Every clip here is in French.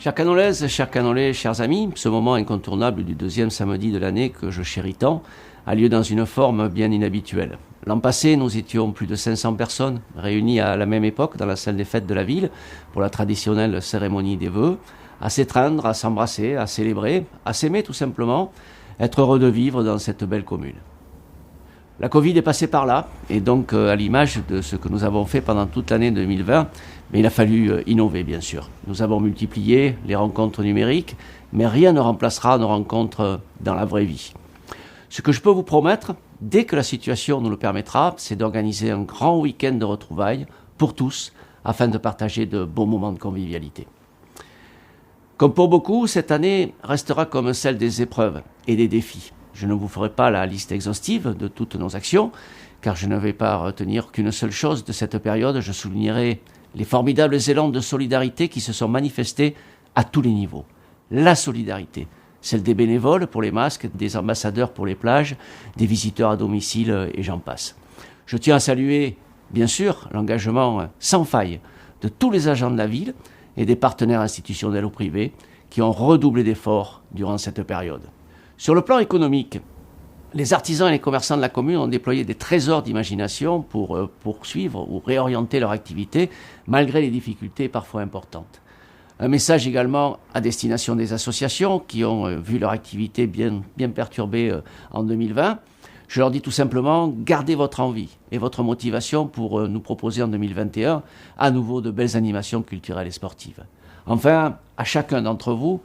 Chères Canolaises, chers Canolais, chers amis, ce moment incontournable du deuxième samedi de l'année que je chéris tant a lieu dans une forme bien inhabituelle. L'an passé, nous étions plus de 500 personnes réunies à la même époque dans la salle des fêtes de la ville pour la traditionnelle cérémonie des vœux, à s'étreindre, à s'embrasser, à célébrer, à s'aimer tout simplement, être heureux de vivre dans cette belle commune. La Covid est passée par là, et donc à l'image de ce que nous avons fait pendant toute l'année 2020, mais il a fallu innover bien sûr. Nous avons multiplié les rencontres numériques, mais rien ne remplacera nos rencontres dans la vraie vie. Ce que je peux vous promettre, dès que la situation nous le permettra, c'est d'organiser un grand week-end de retrouvailles pour tous, afin de partager de beaux moments de convivialité. Comme pour beaucoup, cette année restera comme celle des épreuves et des défis. Je ne vous ferai pas la liste exhaustive de toutes nos actions, car je ne vais pas retenir qu'une seule chose de cette période. Je soulignerai les formidables élans de solidarité qui se sont manifestés à tous les niveaux. La solidarité, celle des bénévoles pour les masques, des ambassadeurs pour les plages, des visiteurs à domicile et j'en passe. Je tiens à saluer, bien sûr, l'engagement sans faille de tous les agents de la ville et des partenaires institutionnels ou privés qui ont redoublé d'efforts durant cette période. Sur le plan économique, les artisans et les commerçants de la commune ont déployé des trésors d'imagination pour poursuivre ou réorienter leur activité malgré les difficultés parfois importantes. Un message également à destination des associations qui ont vu leur activité bien perturbée en 2020. Je leur dis tout simplement, gardez votre envie et votre motivation pour nous proposer en 2021 à nouveau de belles animations culturelles et sportives. Enfin, à chacun d'entre vous,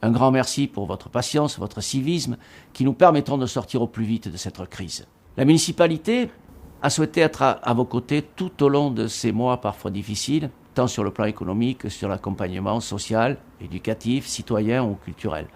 un grand merci pour votre patience, votre civisme, qui nous permettront de sortir au plus vite de cette crise. La municipalité a souhaité être à vos côtés tout au long de ces mois parfois difficiles, tant sur le plan économique que sur l'accompagnement social, éducatif, citoyen ou culturel.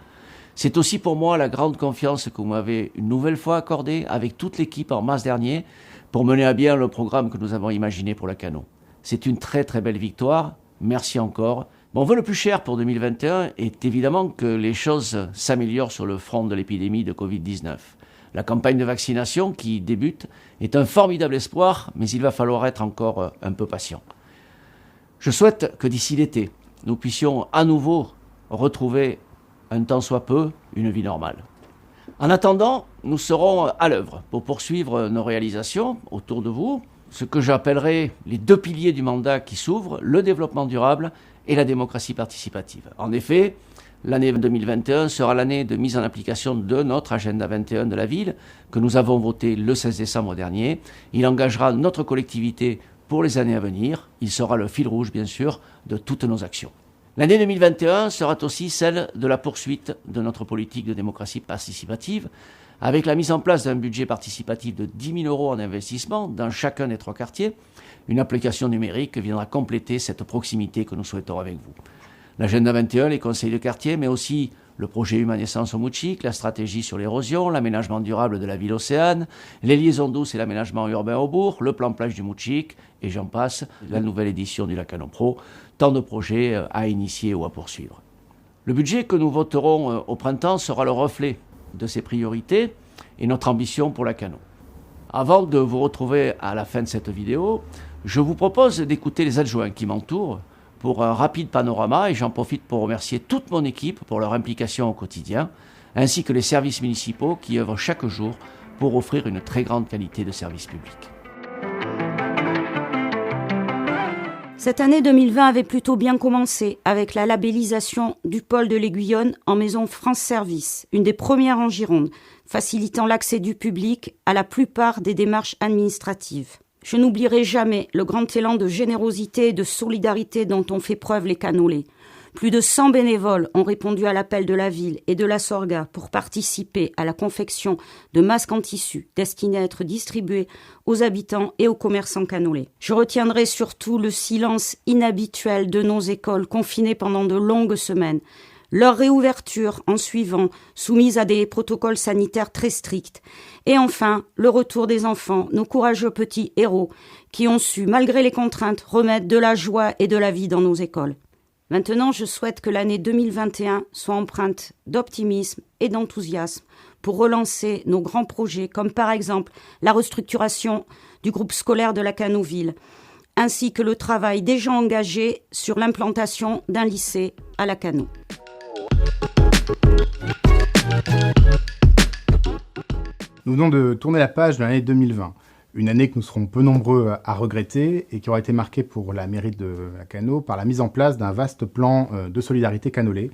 C'est aussi pour moi la grande confiance que vous m'avez une nouvelle fois accordée avec toute l'équipe en mars dernier pour mener à bien le programme que nous avons imaginé pour la Cano. C'est une très très belle victoire. Merci encore. Mon vœu le plus cher pour 2021 est évidemment que les choses s'améliorent sur le front de l'épidémie de Covid-19. La campagne de vaccination qui débute est un formidable espoir, mais il va falloir être encore un peu patient. Je souhaite que d'ici l'été, nous puissions à nouveau retrouver, un tant soit peu, une vie normale. En attendant, nous serons à l'œuvre pour poursuivre nos réalisations autour de vous, ce que j'appellerai les deux piliers du mandat qui s'ouvrent, le développement durable et la démocratie participative. En effet, l'année 2021 sera l'année de mise en application de notre agenda 21 de la ville, que nous avons voté le 16 décembre dernier. Il engagera notre collectivité pour les années à venir. Il sera le fil rouge, bien sûr, de toutes nos actions. L'année 2021 sera aussi celle de la poursuite de notre politique de démocratie participative, avec la mise en place d'un budget participatif de 10 000 € en investissement dans chacun des 3 quartiers. Une application numérique viendra compléter cette proximité que nous souhaitons avec vous. L'agenda 21, les conseils de quartier, mais aussi le projet Humanescence au Moutchique, la stratégie sur l'érosion, l'aménagement durable de la ville Océane, les liaisons douces et l'aménagement urbain au bourg, le plan plage du Moutchique, et j'en passe, la nouvelle édition du Lacano Pro, tant de projets à initier ou à poursuivre. Le budget que nous voterons au printemps sera le reflet de ces priorités et notre ambition pour Lacano. Avant de vous retrouver à la fin de cette vidéo, je vous propose d'écouter les adjoints qui m'entourent pour un rapide panorama et j'en profite pour remercier toute mon équipe pour leur implication au quotidien, ainsi que les services municipaux qui œuvrent chaque jour pour offrir une très grande qualité de service public. Cette année 2020 avait plutôt bien commencé avec la labellisation du pôle de l'Aiguillonne en maison France Service, une des premières en Gironde, facilitant l'accès du public à la plupart des démarches administratives. Je n'oublierai jamais le grand élan de générosité et de solidarité dont ont fait preuve les Canolais. Plus de 100 bénévoles ont répondu à l'appel de la ville et de la Sorga pour participer à la confection de masques en tissu destinés à être distribués aux habitants et aux commerçants canolais. Je retiendrai surtout le silence inhabituel de nos écoles confinées pendant de longues semaines, leur réouverture en suivant, soumise à des protocoles sanitaires très stricts, et enfin le retour des enfants, nos courageux petits héros, qui ont su, malgré les contraintes, remettre de la joie et de la vie dans nos écoles. Maintenant, je souhaite que l'année 2021 soit empreinte d'optimisme et d'enthousiasme pour relancer nos grands projets, comme par exemple la restructuration du groupe scolaire de Lacanoville, ainsi que le travail déjà engagé sur l'implantation d'un lycée à Lacanau. Nous venons de tourner la page de l'année 2020, une année que nous serons peu nombreux à regretter et qui aura été marquée pour la mairie de Lacanau par la mise en place d'un vaste plan de solidarité canolais,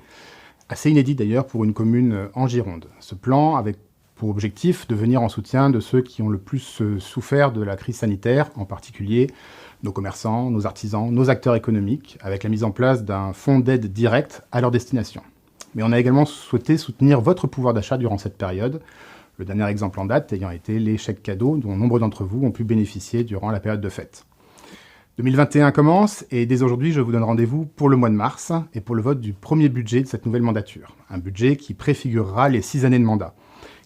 assez inédit d'ailleurs pour une commune en Gironde. Ce plan avait pour objectif de venir en soutien de ceux qui ont le plus souffert de la crise sanitaire, en particulier nos commerçants, nos artisans, nos acteurs économiques, avec la mise en place d'un fonds d'aide directe à leur destination. Mais on a également souhaité soutenir votre pouvoir d'achat durant cette période, le dernier exemple en date ayant été les chèques cadeaux dont nombre d'entre vous ont pu bénéficier durant la période de fête. 2021 commence et dès aujourd'hui, je vous donne rendez-vous pour le mois de mars et pour le vote du premier budget de cette nouvelle mandature. Un budget qui préfigurera les 6 années de mandat.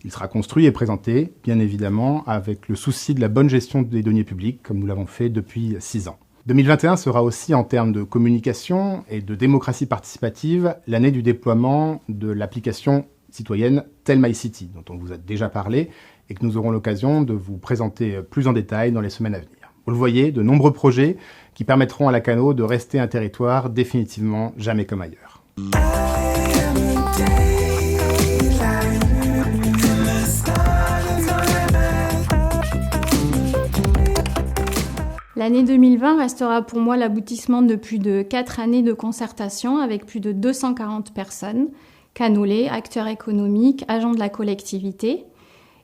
Il sera construit et présenté, bien évidemment, avec le souci de la bonne gestion des deniers publics, comme nous l'avons fait depuis 6 ans. 2021 sera aussi, en termes de communication et de démocratie participative, l'année du déploiement de l'application citoyenne Tell My City, dont on vous a déjà parlé et que nous aurons l'occasion de vous présenter plus en détail dans les semaines à venir. Vous le voyez, de nombreux projets qui permettront à Lacanau de rester un territoire définitivement jamais comme ailleurs. L'année 2020 restera pour moi l'aboutissement de plus de 4 années de concertation avec plus de 240 personnes, canolais, acteurs économiques, agents de la collectivité,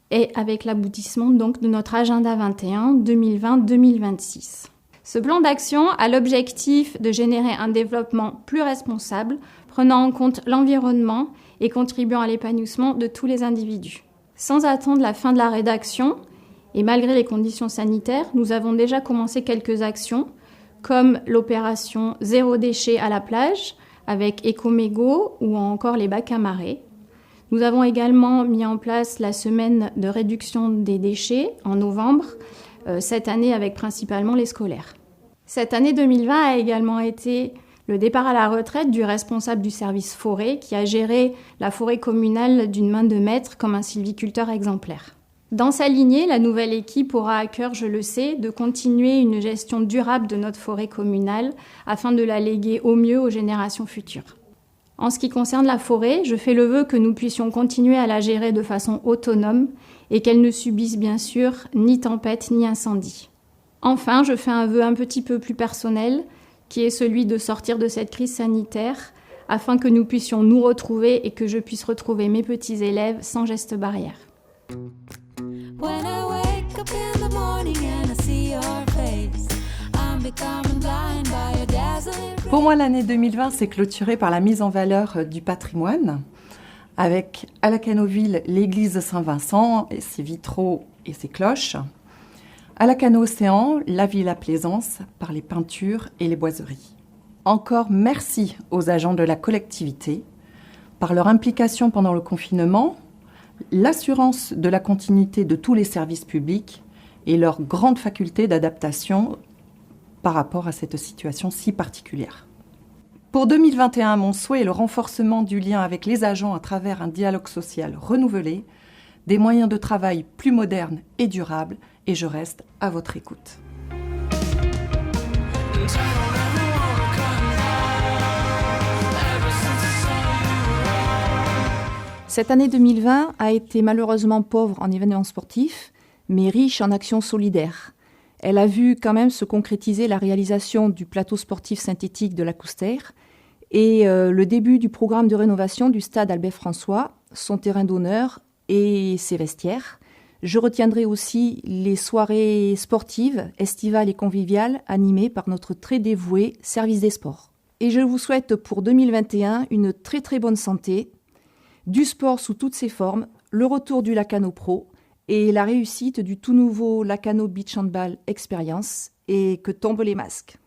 et avec l'aboutissement donc de notre agenda 21 2020-2026. Ce plan d'action a l'objectif de générer un développement plus responsable, prenant en compte l'environnement et contribuant à l'épanouissement de tous les individus. Sans attendre la fin de la rédaction, et malgré les conditions sanitaires, nous avons déjà commencé quelques actions, comme l'opération Zéro déchet à la plage, avec Ecomégo ou encore les bacs à marée. Nous avons également mis en place la semaine de réduction des déchets en novembre, cette année avec principalement les scolaires. Cette année 2020 a également été le départ à la retraite du responsable du service forêt qui a géré la forêt communale d'une main de maître comme un sylviculteur exemplaire. Dans sa lignée, la nouvelle équipe aura à cœur, je le sais, de continuer une gestion durable de notre forêt communale afin de la léguer au mieux aux générations futures. En ce qui concerne la forêt, je fais le vœu que nous puissions continuer à la gérer de façon autonome et qu'elle ne subisse bien sûr ni tempête ni incendie. Enfin, je fais un vœu un petit peu plus personnel, qui est celui de sortir de cette crise sanitaire afin que nous puissions nous retrouver et que je puisse retrouver mes petits élèves sans geste barrière. Pour moi, l'année 2020 s'est clôturée par la mise en valeur du patrimoine, avec à Lacanoville l'église de Saint-Vincent, et ses vitraux et ses cloches. À Lacanau-Océan, la ville à Plaisance, par les peintures et les boiseries. Encore merci aux agents de la collectivité, par leur implication pendant le confinement, l'assurance de la continuité de tous les services publics et leur grande faculté d'adaptation par rapport à cette situation si particulière. Pour 2021, mon souhait est le renforcement du lien avec les agents à travers un dialogue social renouvelé, des moyens de travail plus modernes et durables, et je reste à votre écoute. Cette année 2020 a été malheureusement pauvre en événements sportifs, mais riche en actions solidaires. Elle a vu quand même se concrétiser la réalisation du plateau sportif synthétique de la Coustère et le début du programme de rénovation du stade Albert-François, son terrain d'honneur et ses vestiaires. Je retiendrai aussi les soirées sportives, estivales et conviviales animées par notre très dévoué service des sports. Et je vous souhaite pour 2021 une très très bonne santé, du sport sous toutes ses formes, le retour du Lacanau Pro et la réussite du tout nouveau Lacanau Beach Handball Experience et que tombent les masques.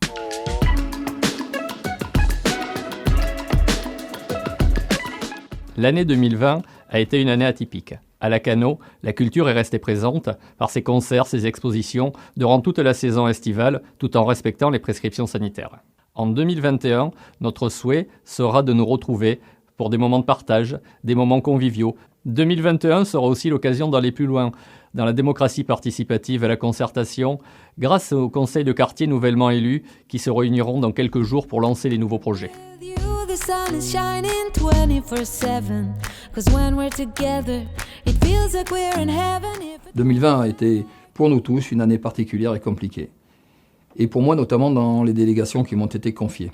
L'année 2020 a été une année atypique. À Lacanau, la culture est restée présente par ses concerts, ses expositions, durant toute la saison estivale, tout en respectant les prescriptions sanitaires. En 2021, notre souhait sera de nous retrouver pour des moments de partage, des moments conviviaux, 2021 sera aussi l'occasion d'aller plus loin dans la démocratie participative et la concertation grâce aux conseils de quartier nouvellement élus qui se réuniront dans quelques jours pour lancer les nouveaux projets. 2020 a été pour nous tous une année particulière et compliquée. Et pour moi notamment dans les délégations qui m'ont été confiées.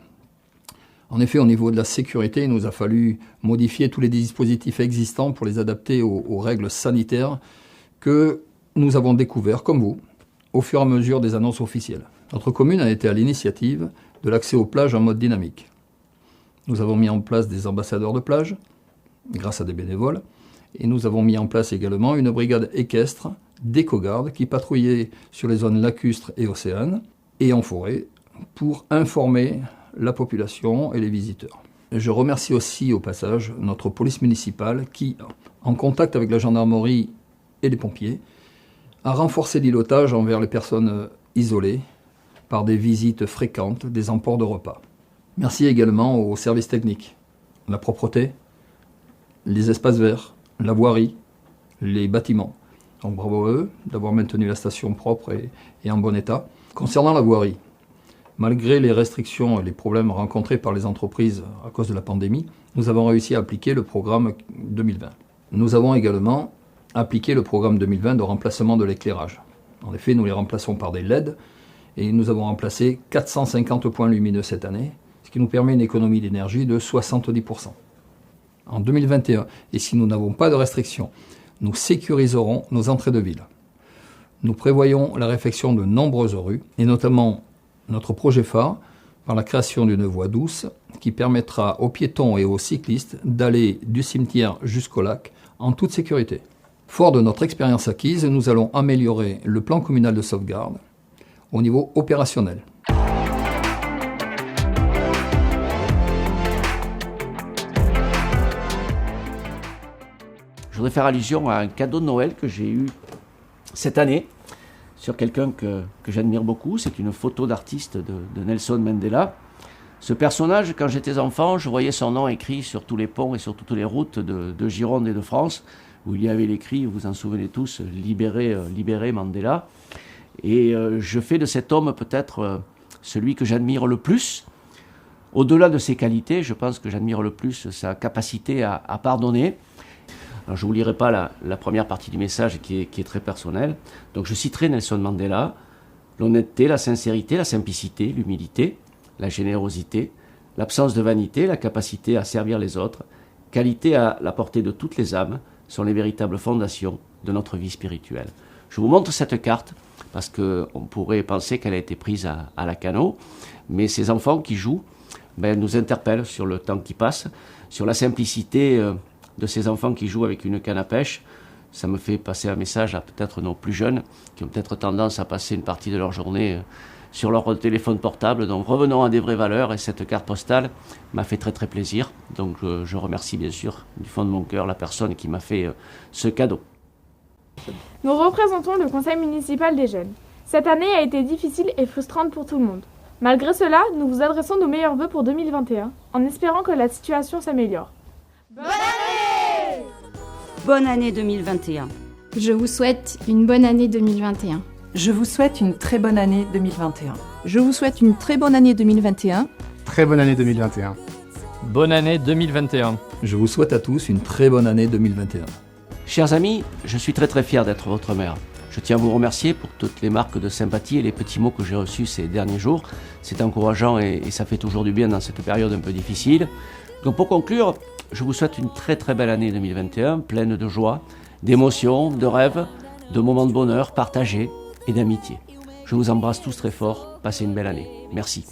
En effet, au niveau de la sécurité, il nous a fallu modifier tous les dispositifs existants pour les adapter aux règles sanitaires que nous avons découvertes, comme vous, au fur et à mesure des annonces officielles. Notre commune a été à l'initiative de l'accès aux plages en mode dynamique. Nous avons mis en place des ambassadeurs de plage, grâce à des bénévoles, et nous avons mis en place également une brigade équestre d'éco-garde qui patrouillait sur les zones lacustres et océanes et en forêt pour informer la population et les visiteurs. Je remercie aussi au passage notre police municipale qui, en contact avec la gendarmerie et les pompiers, a renforcé l'îlotage envers les personnes isolées par des visites fréquentes des emports de repas. Merci également aux services techniques, la propreté, les espaces verts, la voirie, les bâtiments. Donc bravo à eux d'avoir maintenu la station propre et en bon état. Concernant la voirie, malgré les restrictions et les problèmes rencontrés par les entreprises à cause de la pandémie, nous avons réussi à appliquer le programme 2020. Nous avons également appliqué le programme 2020 de remplacement de l'éclairage. En effet, nous les remplaçons par des LED et nous avons remplacé 450 points lumineux cette année, ce qui nous permet une économie d'énergie de 70%. En 2021, et si nous n'avons pas de restrictions, nous sécuriserons nos entrées de ville. Nous prévoyons la réfection de nombreuses rues, et notamment notre projet phare, par la création d'une voie douce qui permettra aux piétons et aux cyclistes d'aller du cimetière jusqu'au lac en toute sécurité. Fort de notre expérience acquise, nous allons améliorer le plan communal de sauvegarde au niveau opérationnel. Je voudrais faire allusion à un cadeau de Noël que j'ai eu cette année sur quelqu'un que j'admire beaucoup. C'est une photo d'artiste de Nelson Mandela. Ce personnage, quand j'étais enfant, je voyais son nom écrit sur tous les ponts et sur toutes les routes de Gironde et de France, où il y avait l'écrit, vous vous en souvenez tous, libérez Mandela. Et je fais de cet homme peut-être celui que j'admire le plus. Au-delà de ses qualités, je pense que j'admire le plus sa capacité à pardonner. Alors, je ne vous lirai pas la première partie du message qui est très personnelle. Donc je citerai Nelson Mandela, l'honnêteté, la sincérité, la simplicité, l'humilité, la générosité, l'absence de vanité, la capacité à servir les autres, qualité à la portée de toutes les âmes, sont les véritables fondations de notre vie spirituelle. Je vous montre cette carte parce qu'on pourrait penser qu'elle a été prise à la Cano, mais ces enfants qui jouent nous interpellent sur le temps qui passe, sur la simplicité de ces enfants qui jouent avec une canne à pêche. Ça me fait passer un message à peut-être nos plus jeunes qui ont peut-être tendance à passer une partie de leur journée sur leur téléphone portable. Donc revenons à des vraies valeurs et cette carte postale m'a fait très très plaisir. Donc je remercie bien sûr du fond de mon cœur la personne qui m'a fait ce cadeau. Nous représentons le conseil municipal des jeunes. Cette année a été difficile et frustrante pour tout le monde. Malgré cela, nous vous adressons nos meilleurs vœux pour 2021 en espérant que la situation s'améliore. Bonne année! Bonne année 2021. Je vous souhaite une bonne année 2021. Je vous souhaite une très bonne année 2021. Je vous souhaite une très bonne année 2021. Très bonne année 2021. Bonne année 2021. Je vous souhaite à tous une très bonne année 2021. Chers amis, je suis très très fier d'être votre maire. Je tiens à vous remercier pour toutes les marques de sympathie et les petits mots que j'ai reçus ces derniers jours. C'est encourageant et ça fait toujours du bien dans cette période un peu difficile. Donc pour conclure, je vous souhaite une très très belle année 2021, pleine de joie, d'émotions, de rêves, de moments de bonheur partagés et d'amitié. Je vous embrasse tous très fort, passez une belle année. Merci.